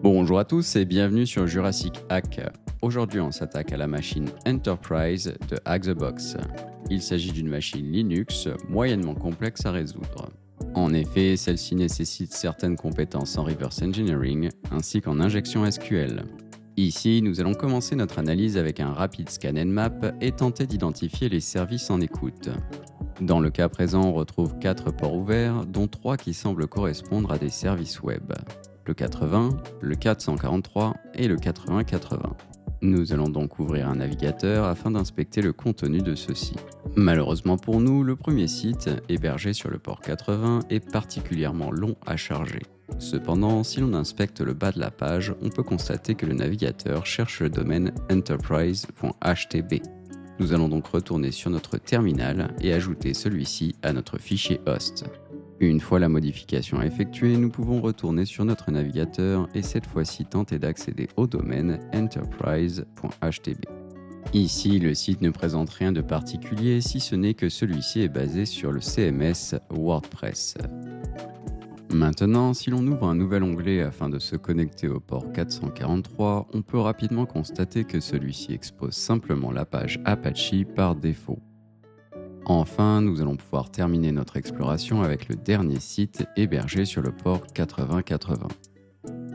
Bonjour à tous et bienvenue sur Jurassic Hack. Aujourd'hui, on s'attaque à la machine Enterprise de Hack the Box. Il s'agit d'une machine Linux moyennement complexe à résoudre. En effet, celle-ci nécessite certaines compétences en reverse engineering ainsi qu'en injection SQL. Ici, nous allons commencer notre analyse avec un rapide scan Nmap et tenter d'identifier les services en écoute. Dans le cas présent, on retrouve 4 ports ouverts, dont 3 qui semblent correspondre à des services web. Le 80, le 443 et le 8080. Nous allons donc ouvrir un navigateur afin d'inspecter le contenu de ceux-ci. Malheureusement pour nous, le premier site, hébergé sur le port 80, est particulièrement long à charger. Cependant, si l'on inspecte le bas de la page, on peut constater que le navigateur cherche le domaine enterprise.htb. Nous allons donc retourner sur notre terminal et ajouter celui-ci à notre fichier host. Une fois la modification effectuée, nous pouvons retourner sur notre navigateur et cette fois-ci tenter d'accéder au domaine enterprise.htb. Ici, le site ne présente rien de particulier si ce n'est que celui-ci est basé sur le CMS WordPress. Maintenant, si l'on ouvre un nouvel onglet afin de se connecter au port 443, on peut rapidement constater que celui-ci expose simplement la page Apache par défaut. Enfin, nous allons pouvoir terminer notre exploration avec le dernier site hébergé sur le port 8080.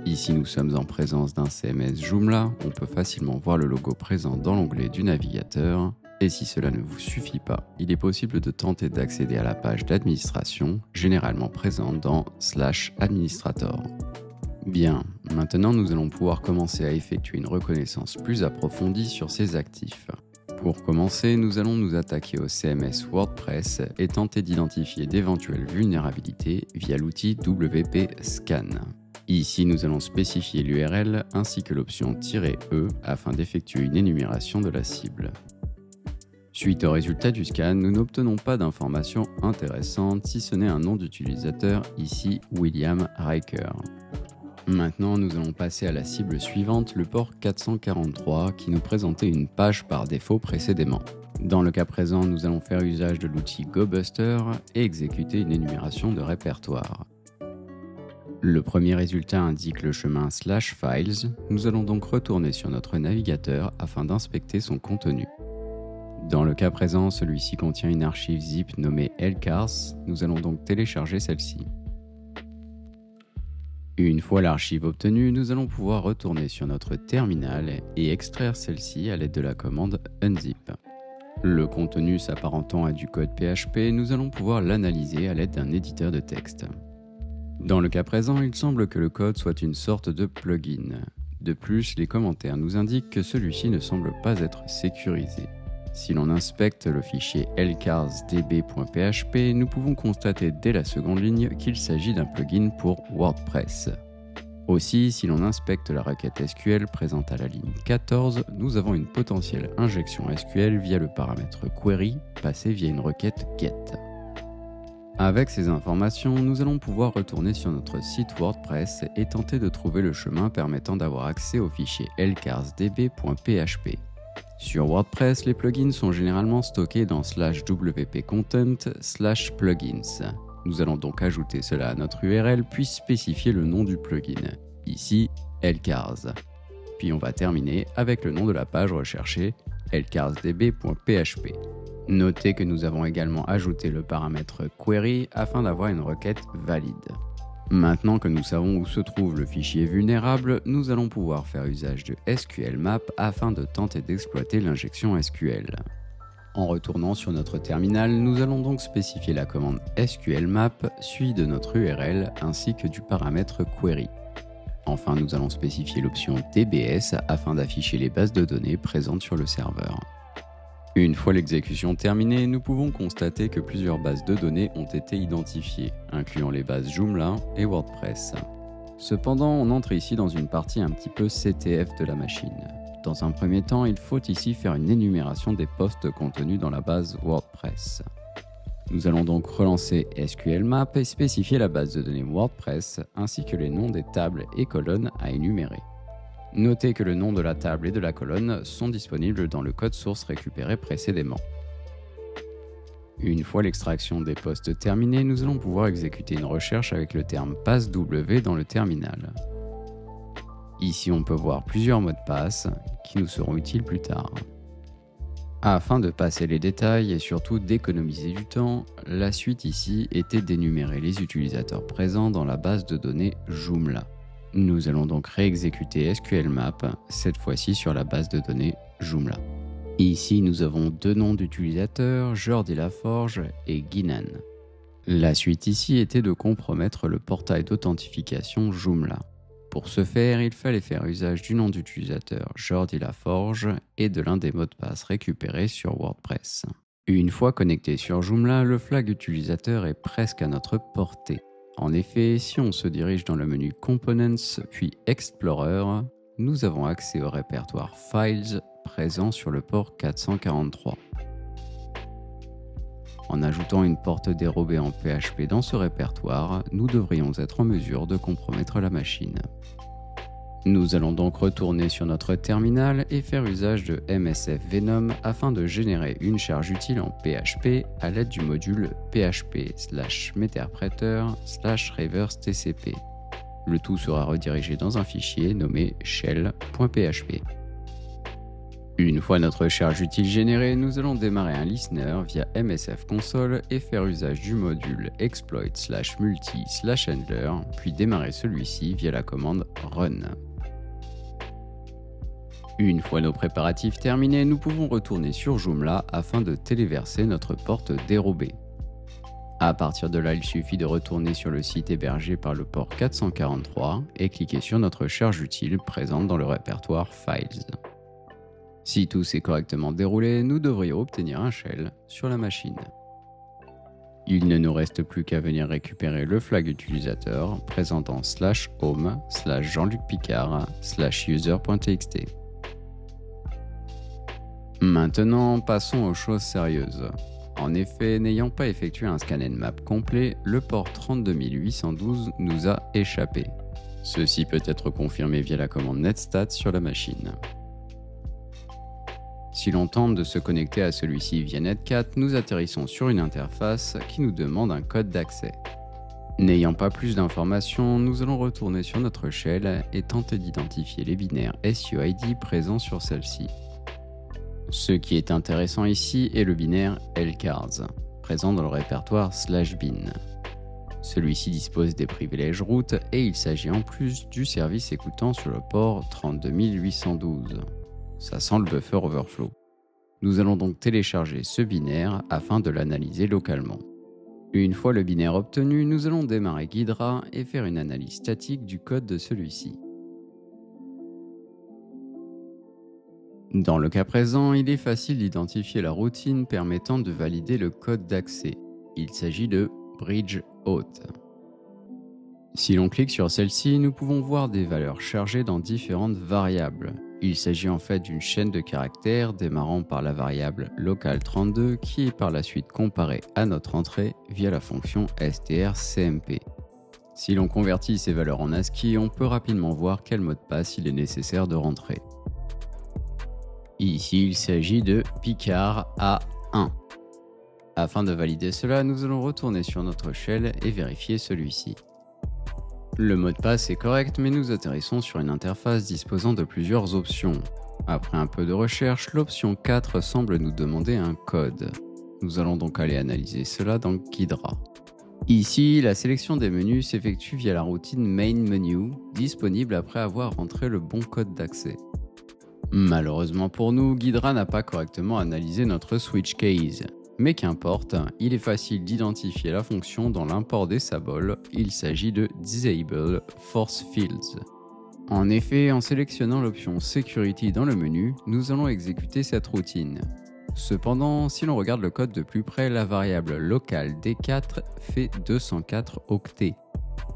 Ici, nous sommes en présence d'un CMS Joomla, on peut facilement voir le logo présent dans l'onglet du navigateur. Et si cela ne vous suffit pas, il est possible de tenter d'accéder à la page d'administration, généralement présente dans /administrator. Bien, maintenant nous allons pouvoir commencer à effectuer une reconnaissance plus approfondie sur ces actifs. Pour commencer, nous allons nous attaquer au CMS WordPress et tenter d'identifier d'éventuelles vulnérabilités via l'outil WP Scan. Ici, nous allons spécifier l'URL ainsi que l'option "-e" afin d'effectuer une énumération de la cible. Suite au résultat du scan, nous n'obtenons pas d'informations intéressantes si ce n'est un nom d'utilisateur, ici William Riker. Maintenant, nous allons passer à la cible suivante, le port 443, qui nous présentait une page par défaut précédemment. Dans le cas présent, nous allons faire usage de l'outil GoBuster et exécuter une énumération de répertoire. Le premier résultat indique le chemin /files, nous allons donc retourner sur notre navigateur afin d'inspecter son contenu. Dans le cas présent, celui-ci contient une archive zip nommée lcars, nous allons donc télécharger celle-ci. Une fois l'archive obtenue, nous allons pouvoir retourner sur notre terminal et extraire celle-ci à l'aide de la commande unzip. Le contenu s'apparentant à du code PHP, nous allons pouvoir l'analyser à l'aide d'un éditeur de texte. Dans le cas présent, il semble que le code soit une sorte de plugin. De plus, les commentaires nous indiquent que celui-ci ne semble pas être sécurisé. Si l'on inspecte le fichier lcarsdb.php, nous pouvons constater dès la seconde ligne qu'il s'agit d'un plugin pour WordPress. Aussi, si l'on inspecte la requête SQL présente à la ligne 14, nous avons une potentielle injection SQL via le paramètre query passé via une requête get. Avec ces informations, nous allons pouvoir retourner sur notre site WordPress et tenter de trouver le chemin permettant d'avoir accès au fichier lcarsdb.php. Sur WordPress, les plugins sont généralement stockés dans /wp-content/plugins. Nous allons donc ajouter cela à notre URL puis spécifier le nom du plugin, ici lcars. Puis on va terminer avec le nom de la page recherchée, lcarsdb.php. Notez que nous avons également ajouté le paramètre query afin d'avoir une requête valide. Maintenant que nous savons où se trouve le fichier vulnérable, nous allons pouvoir faire usage de SQLmap afin de tenter d'exploiter l'injection SQL. En retournant sur notre terminal, nous allons donc spécifier la commande SQLmap suivie de notre URL ainsi que du paramètre query. Enfin, nous allons spécifier l'option DBS afin d'afficher les bases de données présentes sur le serveur. Une fois l'exécution terminée, nous pouvons constater que plusieurs bases de données ont été identifiées, incluant les bases Joomla et WordPress. Cependant, on entre ici dans une partie un petit peu CTF de la machine. Dans un premier temps, il faut ici faire une énumération des postes contenus dans la base WordPress. Nous allons donc relancer SQLmap et spécifier la base de données WordPress ainsi que les noms des tables et colonnes à énumérer. Notez que le nom de la table et de la colonne sont disponibles dans le code source récupéré précédemment. Une fois l'extraction des postes terminée, nous allons pouvoir exécuter une recherche avec le terme passW dans le terminal. Ici, on peut voir plusieurs mots de passe qui nous seront utiles plus tard. Afin de passer les détails et surtout d'économiser du temps, la suite ici était d'énumérer les utilisateurs présents dans la base de données Joomla. Nous allons donc réexécuter SQLmap, cette fois-ci sur la base de données Joomla. Ici, nous avons deux noms d'utilisateurs, Jordi Laforge et Guinan. La suite ici était de compromettre le portail d'authentification Joomla. Pour ce faire, il fallait faire usage du nom d'utilisateur Jordi Laforge et de l'un des mots de passe récupérés sur WordPress. Une fois connecté sur Joomla, le flag utilisateur est presque à notre portée. En effet, si on se dirige dans le menu Components puis Explorer, nous avons accès au répertoire Files présent sur le port 443. En ajoutant une porte dérobée en PHP dans ce répertoire, nous devrions être en mesure de compromettre la machine. Nous allons donc retourner sur notre terminal et faire usage de MSF Venom afin de générer une charge utile en PHP à l'aide du module php/meterpreter/reverse-tcp. Le tout sera redirigé dans un fichier nommé shell.php. Une fois notre charge utile générée, nous allons démarrer un listener via MSF Console et faire usage du module exploit/multi/handler, puis démarrer celui-ci via la commande run. Une fois nos préparatifs terminés, nous pouvons retourner sur Joomla afin de téléverser notre porte dérobée. À partir de là, il suffit de retourner sur le site hébergé par le port 443 et cliquer sur notre charge utile présente dans le répertoire Files. Si tout s'est correctement déroulé, nous devrions obtenir un shell sur la machine. Il ne nous reste plus qu'à venir récupérer le flag utilisateur présentant /home/Jean-Luc Picard/user.txt. Maintenant, passons aux choses sérieuses. En effet, n'ayant pas effectué un scan nmap complet, le port 32812 nous a échappé. Ceci peut être confirmé via la commande netstat sur la machine. Si l'on tente de se connecter à celui-ci via netcat, nous atterrissons sur une interface qui nous demande un code d'accès. N'ayant pas plus d'informations, nous allons retourner sur notre shell et tenter d'identifier les binaires SUID présents sur celle-ci. Ce qui est intéressant ici est le binaire lcars, présent dans le répertoire /bin. Celui-ci dispose des privilèges route et il s'agit en plus du service écoutant sur le port 32812. Ça sent le buffer overflow. Nous allons donc télécharger ce binaire afin de l'analyser localement. Une fois le binaire obtenu, nous allons démarrer Ghidra et faire une analyse statique du code de celui-ci. Dans le cas présent, il est facile d'identifier la routine permettant de valider le code d'accès. Il s'agit de Bridge Auth. Si l'on clique sur celle-ci, nous pouvons voir des valeurs chargées dans différentes variables. Il s'agit en fait d'une chaîne de caractères démarrant par la variable local32 qui est par la suite comparée à notre entrée via la fonction strcmp. Si l'on convertit ces valeurs en ASCII, on peut rapidement voir quel mot de passe il est nécessaire de rentrer. Ici, il s'agit de Picard A1. Afin de valider cela, nous allons retourner sur notre shell et vérifier celui-ci. Le mot de passe est correct, mais nous atterrissons sur une interface disposant de plusieurs options. Après un peu de recherche, l'option 4 semble nous demander un code. Nous allons donc aller analyser cela dans Ghidra. Ici, la sélection des menus s'effectue via la routine Main Menu, disponible après avoir rentré le bon code d'accès. Malheureusement pour nous, Ghidra n'a pas correctement analysé notre switch case. Mais qu'importe, il est facile d'identifier la fonction dans l'import des symboles, il s'agit de Disable Force Fields. En effet, en sélectionnant l'option Security dans le menu, nous allons exécuter cette routine. Cependant, si l'on regarde le code de plus près, la variable locale D4 fait 204 octets.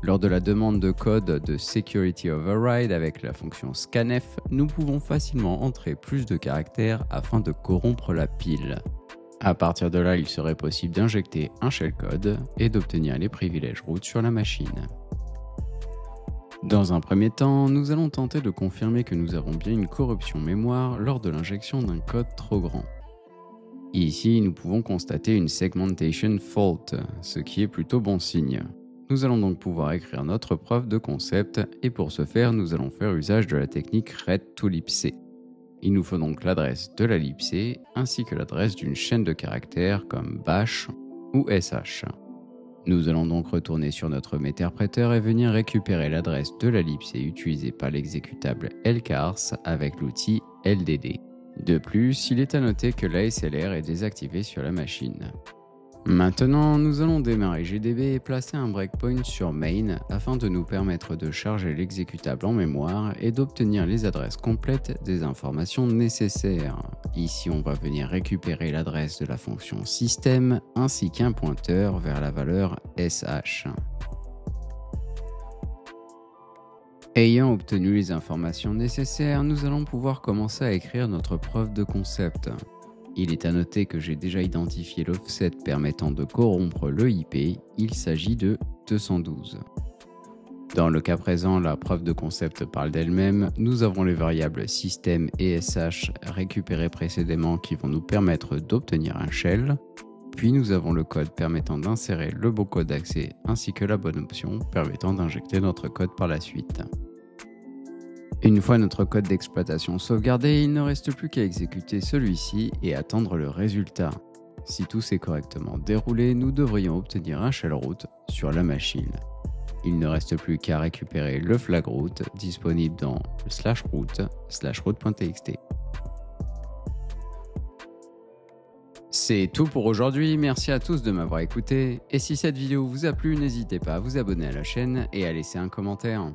Lors de la demande de code de Security Override avec la fonction scanf, nous pouvons facilement entrer plus de caractères afin de corrompre la pile. À partir de là, il serait possible d'injecter un shellcode et d'obtenir les privilèges root sur la machine. Dans un premier temps, nous allons tenter de confirmer que nous avons bien une corruption mémoire lors de l'injection d'un code trop grand. Ici, nous pouvons constater une segmentation fault, ce qui est plutôt bon signe. Nous allons donc pouvoir écrire notre preuve de concept et pour ce faire, nous allons faire usage de la technique read to libc. Il nous faut donc l'adresse de la libc ainsi que l'adresse d'une chaîne de caractères comme bash ou sh. Nous allons donc retourner sur notre méterpréteur et venir récupérer l'adresse de la libc utilisée par l'exécutable lcars avec l'outil ldd. De plus, il est à noter que l'ASLR est désactivé sur la machine. Maintenant, nous allons démarrer GDB et placer un breakpoint sur main afin de nous permettre de charger l'exécutable en mémoire et d'obtenir les adresses complètes des informations nécessaires. Ici, on va venir récupérer l'adresse de la fonction système ainsi qu'un pointeur vers la valeur sh. Ayant obtenu les informations nécessaires, nous allons pouvoir commencer à écrire notre preuve de concept. Il est à noter que j'ai déjà identifié l'offset permettant de corrompre le IP, il s'agit de 212. Dans le cas présent, la preuve de concept parle d'elle-même, nous avons les variables système et sh récupérées précédemment qui vont nous permettre d'obtenir un shell, puis nous avons le code permettant d'insérer le bon code d'accès ainsi que la bonne option permettant d'injecter notre code par la suite. Une fois notre code d'exploitation sauvegardé, il ne reste plus qu'à exécuter celui-ci et attendre le résultat. Si tout s'est correctement déroulé, nous devrions obtenir un shell root sur la machine. Il ne reste plus qu'à récupérer le flag root disponible dans le /root/root.txt. C'est tout pour aujourd'hui, merci à tous de m'avoir écouté, et si cette vidéo vous a plu, n'hésitez pas à vous abonner à la chaîne et à laisser un commentaire.